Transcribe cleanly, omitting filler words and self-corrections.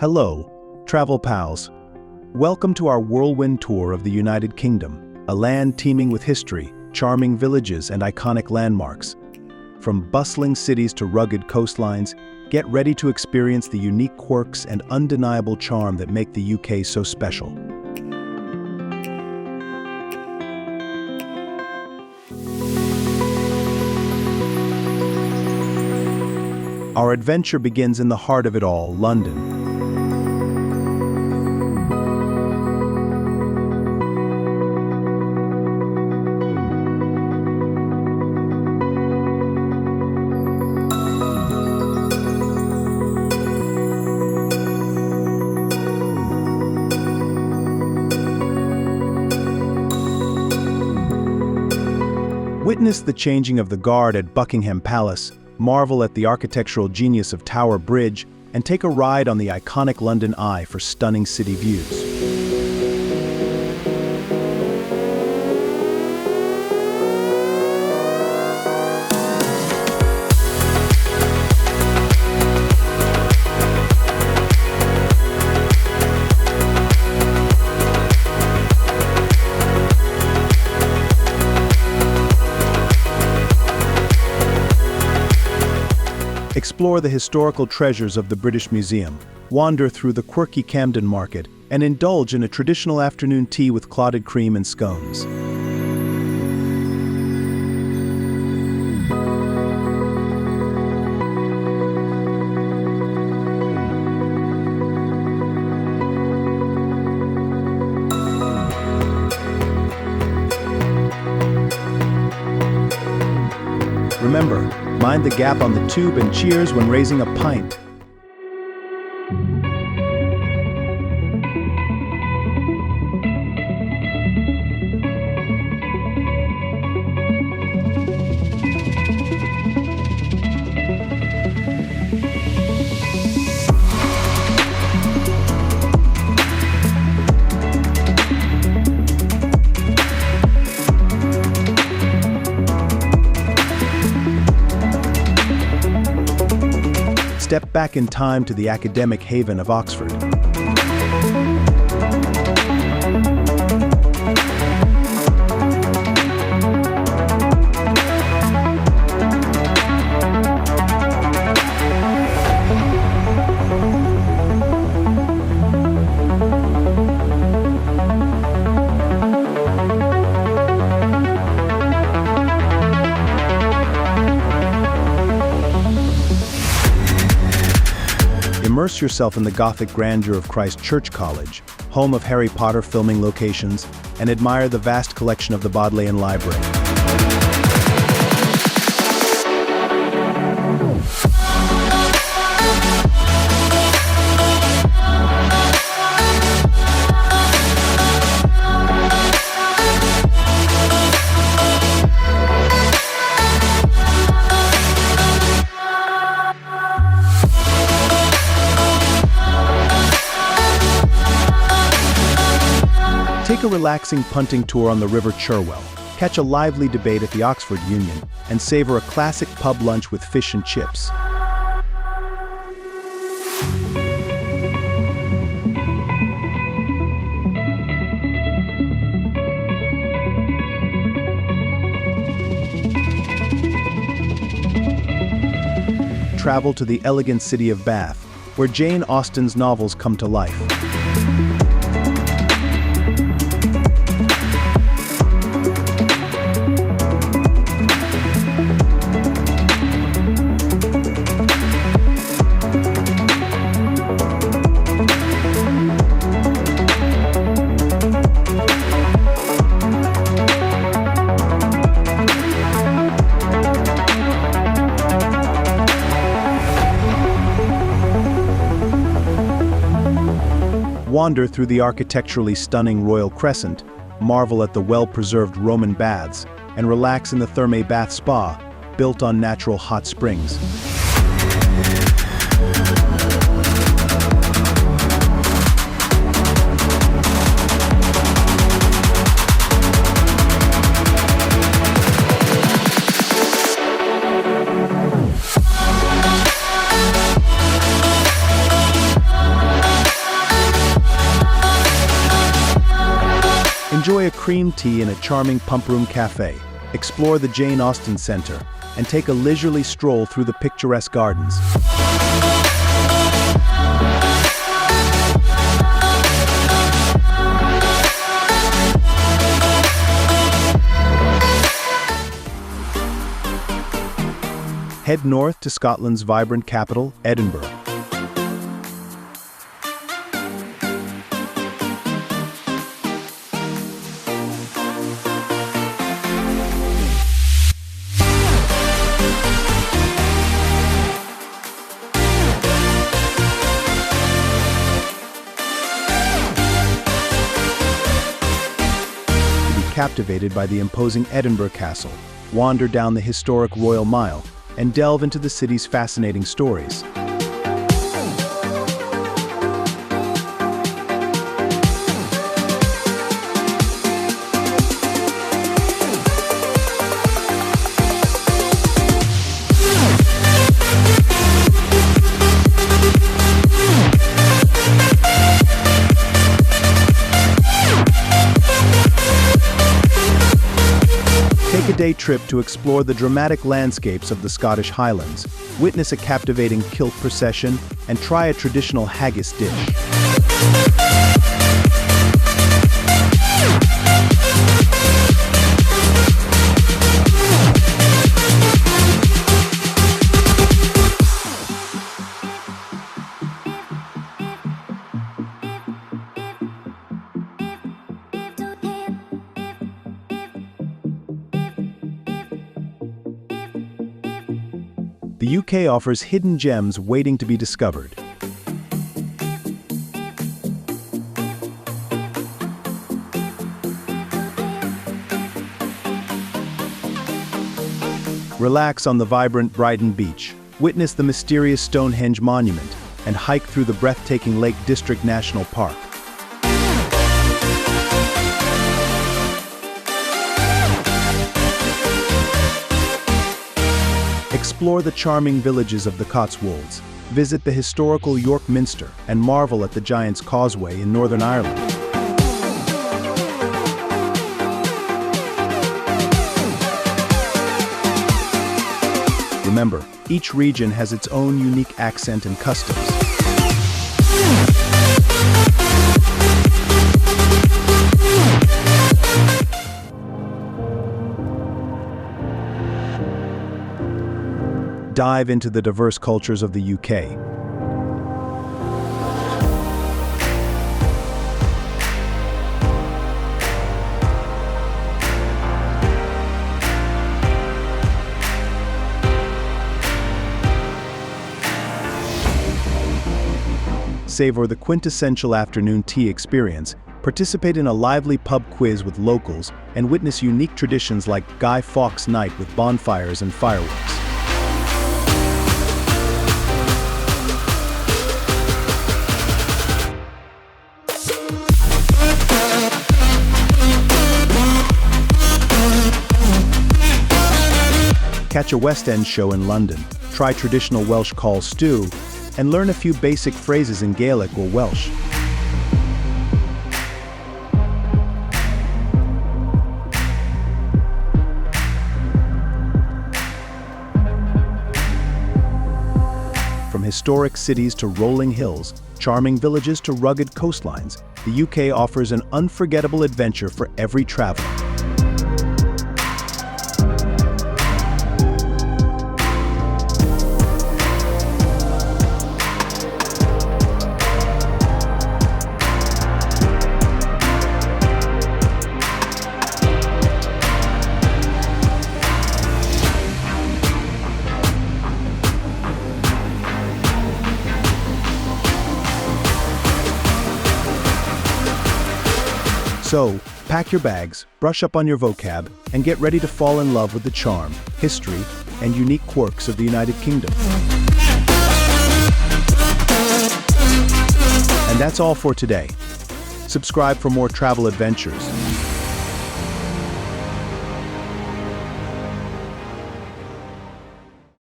Hello, travel pals. Welcome to our whirlwind tour of the United Kingdom, a land teeming with history, charming villages, and iconic landmarks. From bustling cities to rugged coastlines, get ready to experience the unique quirks and undeniable charm that make the UK so special. Our adventure begins in the heart of it all, London. Witness the changing of the guard at Buckingham Palace, marvel at the architectural genius of Tower Bridge, and take a ride on the iconic London Eye for stunning city views. Explore the historical treasures of the British Museum, wander through the quirky Camden Market, and indulge in a traditional afternoon tea with clotted cream and scones. Remember, mind the gap on the tube and cheers when raising a pint. Step back in time to the academic haven of Oxford. Immerse yourself in the Gothic grandeur of Christ Church College, home of Harry Potter filming locations, and admire the vast collection of the Bodleian Library. Take a relaxing punting tour on the River Cherwell, catch a lively debate at the Oxford Union, and savor a classic pub lunch with fish and chips. Travel to the elegant city of Bath, where Jane Austen's novels come to life. Wander through the architecturally stunning Royal Crescent, marvel at the well-preserved Roman baths, and relax in the Thermae Bath Spa, built on natural hot springs. cream tea in a charming pump room cafe, explore the Jane Austen Centre, and take a leisurely stroll through the picturesque gardens. Head north to Scotland's vibrant capital, Edinburgh. Captivated by the imposing Edinburgh Castle, wander down the historic Royal Mile, and delve into the city's fascinating stories. Take a day trip to explore the dramatic landscapes of the Scottish Highlands, witness a captivating kilt procession, and try a traditional haggis dish. The UK offers hidden gems waiting to be discovered. Relax on the vibrant Brighton Beach, witness the mysterious Stonehenge Monument, and hike through the breathtaking Lake District National Park. Explore the charming villages of the Cotswolds, visit the historical York Minster, and marvel at the Giant's Causeway in Northern Ireland. Remember, each region has its own unique accent and customs. Dive into the diverse cultures of the UK. Savor the quintessential afternoon tea experience, participate in a lively pub quiz with locals, and witness unique traditions like Guy Fawkes Night with bonfires and fireworks. Catch a West End show in London, try traditional Welsh caul stew, and learn a few basic phrases in Gaelic or Welsh. From historic cities to rolling hills, charming villages to rugged coastlines, the UK offers an unforgettable adventure for every traveler. So, pack your bags, brush up on your vocab, and get ready to fall in love with the charm, history, and unique quirks of the United Kingdom. And that's all for today. Subscribe for more travel adventures.